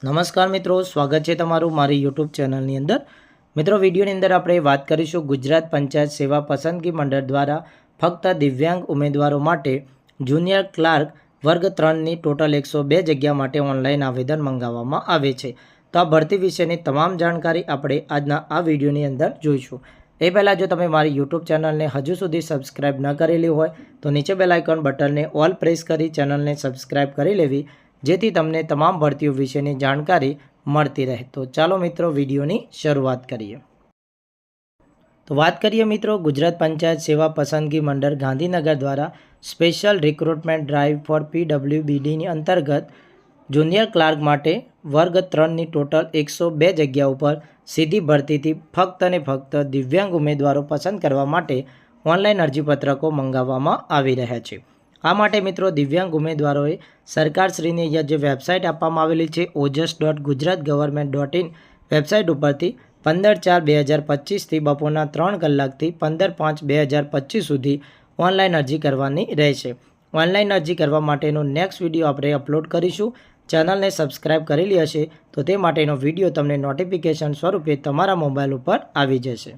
નમસ્કાર મિત્રો, સ્વાગત છે તમારું મારી યુટ્યુબ ચેનલની અંદર। મિત્રો, વિડીયોની અંદર આપણે વાત કરીશું ગુજરાત પંચાયત સેવા પસંદગી મંડળ દ્વારા ફક્ત દિવ્યાંગ ઉમેદવારો માટે જુનિયર ક્લાર્ક વર્ગ 3ની ટોટલ 102 જગ્યા માટે ઓનલાઈન આવેદન મંગાવવામાં આવે છે। તો આ ભરતી વિશેની તમામ જાણકારી આપણે આજના આ વિડીયોની અંદર જોઈશું। એ પહેલાં જો તમે મારી યુટ્યુબ ચેનલને હજુ સુધી સબસ્ક્રાઇબ ન કરેલી હોય તો નીચે બેલ આઇકોન બટનને ઓલ પ્રેસ કરી ચેનલને સબસ્ક્રાઇબ કરી લેવી, જેથી તમને તમામ ભરતીઓ વિશેની જાણકારી મળતી રહે। તો ચાલો મિત્રો, વિડીયોની શરૂઆત કરીએ। તો વાત કરીએ મિત્રો, ગુજરાત પંચાયત સેવા પસંદગી મંડળ ગાંધીનગર દ્વારા સ્પેશિયલ રિક્રુટમેન્ટ ડ્રાઈવ ફોર PWBDની અંતર્ગત જુનિયર ક્લાર્ક માટે વર્ગ 3ની ટોટલ 102 જગ્યા ઉપર સીધી ભરતીથી ફક્ત અને ફક્ત દિવ્યાંગ ઉમેદવારો પસંદ કરવા માટે ઓનલાઈન અરજીપત્રકો મંગાવવામાં આવી રહ્યા છે। આ માટે મિત્રો, દિવ્યાંગ ઉમેદવારોએ સરકારશ્રીની જે વેબસાઇટ આપવામાં આવેલી છે ojas.gujaratgovernment.in વેબસાઇટ ઉપરથી 15/4/2025થી બપોરના 3 કલાકથી 15/5/2025 સુધી ઓનલાઈન અરજી કરવાની રહેશે। ઓનલાઈન અરજી કરવા માટેનો નેક્સ્ટ વિડીયો આપણે અપલોડ કરીશું। ચેનલને સબસ્ક્રાઇબ કરેલી હશે તો તે માટેનો વિડીયો તમને નોટિફિકેશન સ્વરૂપે તમારા મોબાઈલ ઉપર આવી જશે।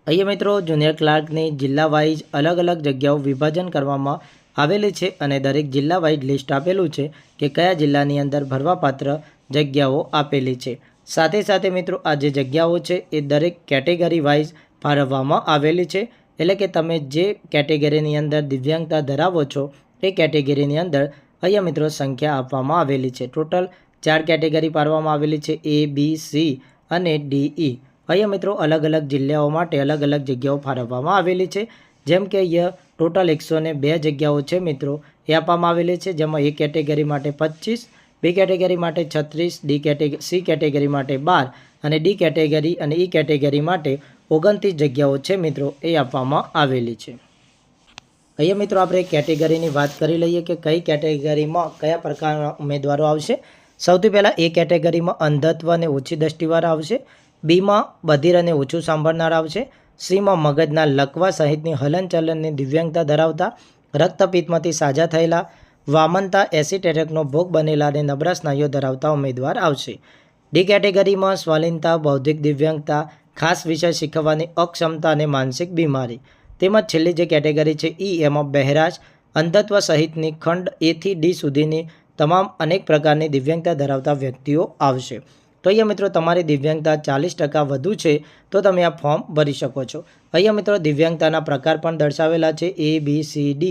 અહીંયા મિત્રો, જુનિયર ક્લાર્કની જિલ્લા વાઇઝ અલગ અલગ જગ્યાઓ વિભાજન કરવામાં આવેલી છે અને દરેક જિલ્લા વાઇઝ લિસ્ટ આપેલું છે કે કયા જિલ્લાની અંદર ભરવાપાત્ર જગ્યાઓ આપેલી છે। સાથે સાથે મિત્રો, આ જે જગ્યાઓ છે એ દરેક કેટેગરી વાઇઝ ફાળવવામાં આવેલી છે, એટલે કે તમે જે કેટેગરીની અંદર દિવ્યાંગતા ધરાવો છો એ કેટેગરીની અંદર અહીંયા મિત્રો સંખ્યા આપવામાં આવેલી છે। ટોટલ 4 કેટેગરી પાડવામાં આવેલી છે, A, B, C અને D, E। અહીંયા મિત્રો અલગ અલગ જિલ્લાઓ માટે અલગ અલગ જગ્યાઓ ફાળવવામાં આવેલી છે। જેમ કે અહીંયા ટોટલ 102 જગ્યાઓ છે મિત્રો, એ આપવામાં આવેલી છે, જેમાં A કેટેગરી માટે 25, B કેટેગરી માટે 36, C કેટેગરી માટે 12 અને D કેટેગરી અને E કેટેગરી માટે 29 જગ્યાઓ છે મિત્રો, એ આપવામાં આવેલી છે। અહીંયા મિત્રો આપણે કેટેગરીની વાત કરી લઈએ કે કઈ કેટેગરીમાં કયા પ્રકારના ઉમેદવારો આવશે। સૌથી પહેલાં A કેટેગરીમાં અંધત્વ અને ઓછી દ્રષ્ટિવાળા આવશે, બીમાં બધિર અને ઓછું સાંભળનાર આવશે, સીમાં મગજના લકવા સહિતની હલનચલનની દિવ્યાંગતા ધરાવતા, રક્તપિત્તમાંથી સાજા થયેલા, વામનતા એસિડ એટેકનો ભોગ બનેલા અને નબળા સ્નાયુઓ ધરાવતા ઉમેદવાર આવશે। ડી કેટેગરીમાં સ્વાલિનતા, બૌદ્ધિક દિવ્યાંગતા, ખાસ વિષય શીખવવાની અક્ષમતા અને માનસિક બીમારી, તેમજ છેલ્લી જે કેટેગરી છે E, એમાં બહેરાશ, અંધત્વ સહિતની ખંડ A થી D સુધીની તમામ અનેક પ્રકારની દિવ્યાંગતા ધરાવતા વ્યક્તિઓ આવશે। તો અહીંયા મિત્રો તમારી દિવ્યાંગતા 40% વધુ છે તો તમે આ ફોર્મ ભરી શકો છો। અહીંયા મિત્રો દિવ્યાંગતાના પ્રકાર પણ દર્શાવેલા છે, A, B, C, D,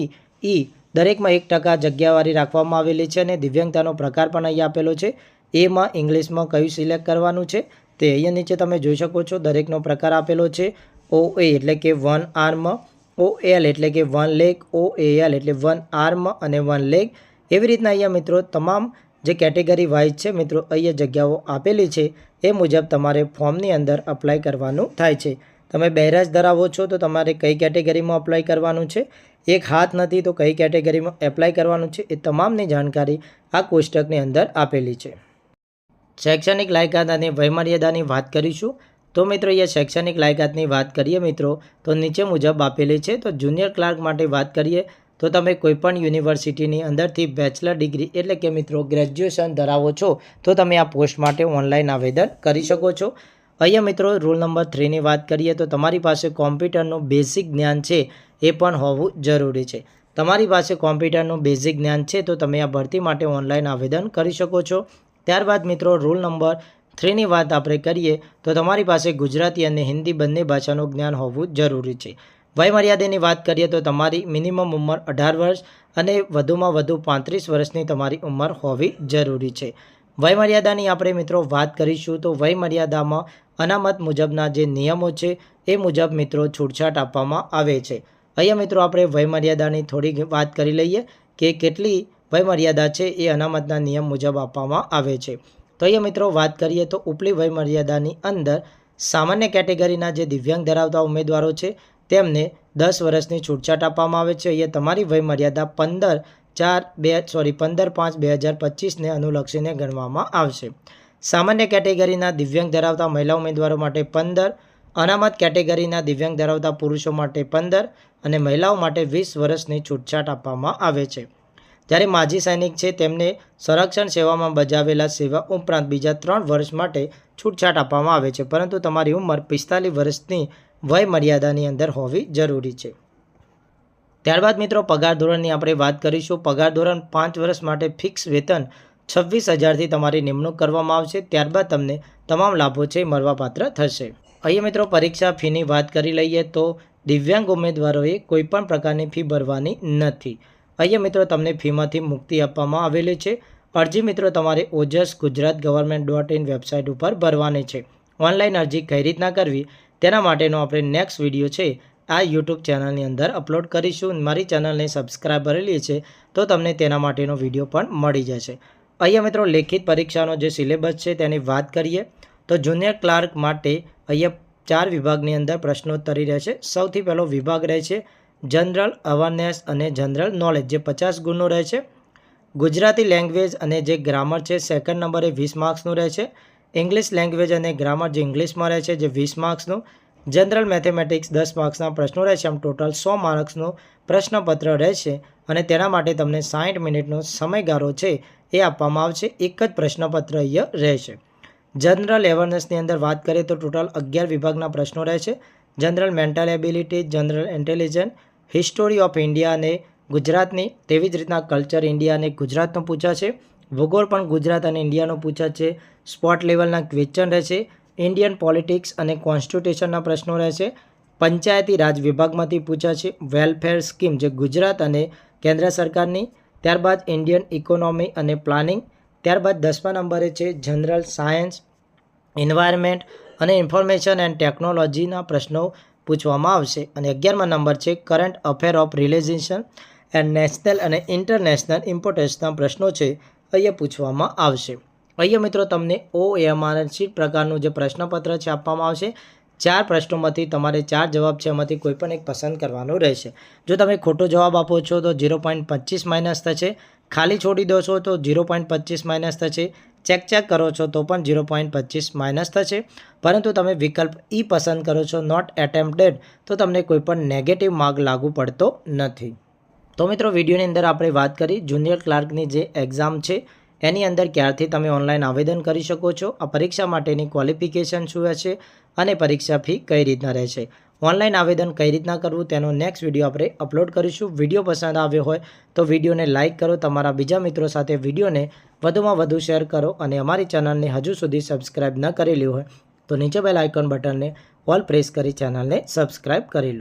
E દરેકમાં 1% જગ્યાવાળી રાખવામાં આવેલી છે અને દિવ્યાંગતાનો પ્રકાર પણ અહીંયા આપેલો છે। એમાં ઇંગ્લિશમાં કયું સિલેક્ટ કરવાનું છે તે અહીંયા નીચે તમે જોઈ શકો છો। દરેકનો પ્રકાર આપેલો છે, OA એટલે કે 1 આર્મ, OL એટલે કે 1 લેગ, OAL એટલે 1 આર્મ અને 1 લેગ। એવી રીતના અહીંયા મિત્રો તમામ જે કેટેગરી વાઇઝ છે મિત્રો અહીંયા જગ્યાઓ આપેલી છે, એ મુજબ તમારે ફોર્મની અંદર અપ્લાય કરવાનું થાય છે। તમે બહેરાશ ધરાવો છો તો તમારે કઈ કેટેગરીમાં અપ્લાય કરવાનું છે, એક હાથ નથી તો કઈ કેટેગરીમાં એપ્લાય કરવાનું છે, એ તમામની જાણકારી આ કોષ્ટકની અંદર આપેલી છે। શૈક્ષણિક લાયકાત અને વયમર્યાદાની વાત કરીશું તો મિત્રો અહીંયા શૈક્ષણિક લાયકાતની વાત કરીએ મિત્રો તો નીચે મુજબ આપેલી છે। તો જુનિયર ક્લાર્ક માટે વાત કરીએ તો તમે કોઈપણ યુનિવર્સિટીની અંદરથી બેચલર ડિગ્રી એટલે કે મિત્રો ગ્રેજ્યુએશન ધરાવો છો તો તમે આ પોસ્ટ માટે ઓનલાઈન આવેદન કરી શકો છો। અહીંયા મિત્રો રૂલ નંબર 3ની વાત કરીએ તો તમારી પાસે કોમ્પ્યુટરનું બેઝિક જ્ઞાન છે એ પણ હોવું જરૂરી છે। તમારી પાસે કોમ્પ્યુટરનું બેઝિક જ્ઞાન છે તો તમે આ ભરતી માટે ઓનલાઈન આવેદન કરી શકો છો। ત્યારબાદ મિત્રો રૂલ નંબર 3ની વાત આપણે કરીએ તો તમારી પાસે ગુજરાતી અને હિન્દી બંને ભાષાનું જ્ઞાન હોવું જરૂરી છે। વયમર્યાદાની વાત કરીએ તો તમારી મિનિમમ ઉંમર 18 વર્ષ અને વધુમાં વધુ 35 વર્ષની તમારી ઉંમર હોવી જરૂરી છે। વયમર્યાદાની આપણે મિત્રો વાત કરીશું તો વયમર્યાદામાં અનામત મુજબના જે નિયમો છે એ મુજબ મિત્રો છૂટછાટ આપવામાં આવે છે। અહીંયા મિત્રો આપણે વયમર્યાદાની થોડી વાત કરી લઈએ કે કેટલી વયમર્યાદા છે એ અનામતના નિયમ મુજબ આપવામાં આવે છે। તો અહીંયા મિત્રો વાત કરીએ તો ઉપલી વયમર્યાદાની અંદર સામાન્ય કેટેગરીના જે દિવ્યાંગ ધરાવતા ઉમેદવારો છે તેમને 10 વર્ષની છૂટછાટ આપવામાં આવે છે। અહીંયા તમારી વયમર્યાદા 15/5/2025ને અનુલક્ષીને ગણવામાં આવશે। સામાન્ય કેટેગરીના દિવ્યાંગ ધરાવતા મહિલા ઉમેદવારો માટે 15, અનામત કેટેગરીના દિવ્યાંગ ધરાવતા પુરુષો માટે 15 અને મહિલાઓ માટે 20 વર્ષની છૂટછાટ આપવામાં આવે છે। જ્યારે માજી સૈનિક છે તેમને સંરક્ષણ સેવામાં બજાવેલા સેવા ઉપરાંત બીજા 3 વર્ષ માટે છૂટછાટ આપવામાં આવે છે, પરંતુ તમારી ઉંમર 45 વર્ષની વય મર્યાદાની અંદર હોવી જરૂરી છે. ત્યારબાદ મિત્રો પગાર ધોરણની આપણે વાત કરીશું. પગાર ધોરણ 5 વર્ષ માટે ફિક્સ વેતન 26,000થી તમારી નિમણૂક કરવામાં આવશે. ત્યારબાદ તમને તમામ લાભો છે મળવાપાત્ર થશે. અહીંયા મિત્રો પરીક્ષા ફીની વાત કરી લઈએ તો દિવ્યાંગ ઉમેદવારોએ કોઈપણ પ્રકારની ફી ભરવાની નથી. અહીંયા મિત્રો તમને ફીમાંથી મુક્તિ આપવામાં આવેલી છે. અરજી મિત્રો તમારે ઓજસ ગુજરાત ગવર્મેન્ટ.in વેબસાઇટ ઉપર ભરવાની છે. ઓનલાઈન અરજી કઈ રીતના કરવી તેના માટેનો આપણે નેક્સ્ટ વિડીયો છે આ યુટ્યુબ ચેનલની અંદર અપલોડ કરીશું. મારી ચેનલને સબસ્ક્રાઈબ કરેલી છે તો તમને તેના માટેનો વિડીયો પણ મળી જશે. અહીંયા મિત્રો લેખિત પરીક્ષાનો જે સિલેબસ છે તેની વાત કરીએ તો જુનિયર ક્લાર્ક માટે અહીંયા 4 વિભાગની અંદર પ્રશ્નોત્તરી રહેશે. સૌથી પહેલો વિભાગ રહે છે જનરલ અવેરનેસ અને જનરલ નોલેજ, જે 50 ગુણનું રહેશે. ગુજરાતી લેંગ્વેજ અને જે ગ્રામર છે સેકન્ડ નંબરે 20 માર્ક્સનું રહેશે. ઇંગ્લિશ લેંગ્વેજ અને ગ્રામર જે ઇંગ્લિશમાં રહે છે જે 20 માર્ક્સનું. જનરલ મેથેમેટિક્સ 10 માર્ક્સના પ્રશ્નો રહેશે. આમ ટોટલ 100 માર્ક્સનું પ્રશ્નપત્ર રહેશે અને તેના માટે તમને 60 મિનિટનો સમયગાળો છે એ આપવામાં આવશે. એક જ પ્રશ્નપત્ર અહીંયા રહેશે. જનરલ અવેરનેસની અંદર વાત કરીએ તો ટોટલ 11 વિભાગના પ્રશ્નો રહેશે. General mental ability, general intelligence, history of India અને ગુજરાતની, તેવી જ રીતના કલ્ચર ઇન્ડિયા અને ગુજરાતનું પૂછાશે. ભૂગોળ પણ ગુજરાત અને ઇન્ડિયાનું પૂછાશે. સ્પોટ લેવલના ક્વેશ્ચન રહેશે. ઇન્ડિયન પોલિટિક્સ અને કોન્સ્ટિટ્યુશનના પ્રશ્નો રહેશે. પંચાયતી રાજ વિભાગમાંથી પૂછાશે. વેલફેર સ્કીમ જે ગુજરાત અને કેન્દ્ર સરકારની. ત્યારબાદ ઇન્ડિયન ઇકોનોમી અને પ્લાનિંગ. ત્યારબાદ 10મા નંબરે છે જનરલ સાયન્સ, એન્વાયરમેન્ટ અને ઇન્ફોર્મેશન એન્ડ ટેકનોલોજીના પ્રશ્નો પૂછવામાં આવશે. અને 11મા નંબર છે current affair of relation and national અને ઇન્ટરનેશનલ ઇમ્પોર્ટન્સના પ્રશ્નો છે અહીંયા પૂછવામાં આવશે. અહીંયા મિત્રો તમને OMR શીટ પ્રકારનું જે પ્રશ્નપત્ર છે આપવામાં આવશે. 4 પ્રશ્નોમાંથી તમારે 4 જવાબ છે એમાંથી કોઈ પણ એક પસંદ કરવાનો રહેશે. જો તમે ખોટો જવાબ આપો છો તો 0.25 માઇનસ થશે. ખાલી છોડી દો છો તો 0.25 માઇનસ થશે. ચેક કરો છો તો પણ 0.25 માઇનસ થશે. પરંતુ તમે વિકલ્પ E પસંદ કરો છો નોટ એટેમ્પ્ટેડ તો તમને કોઈ પણ નેગેટિવ માર્ક લાગુ પડતો નથી. તો મિત્રો વિડીયોની અંદર આપણે વાત કરી જુનિયર ક્લાર્કની જે એક્ઝામ છે એની અંદર ક્યારથી તમે ઓનલાઈન આવેદન કરી શકો છો, આ પરીક્ષા માટેની ક્વોલિફિકેશન શું હશે અને પરીક્ષા ફી કઈ રીતના રહેશે. ઓનલાઈન આવેદન કઈ રીતના કરવું તેનો નેક્સ્ટ વિડીયો આપણે અપલોડ કરીશું. વિડીયો પસંદ આવ્યો હોય તો વિડીયોને લાઇક કરો, તમારા બીજા મિત્રો સાથે વિડીયોને વધુમાં વધુ શેર કરો અને અમારી ચેનલને હજુ સુધી સબસ્ક્રાઈબ ન કરેલી હોય તો નીચે બેલ આઇકોન બટનને ઓલ પ્રેસ કરી ચેનલને સબસ્ક્રાઈબ કરી લો.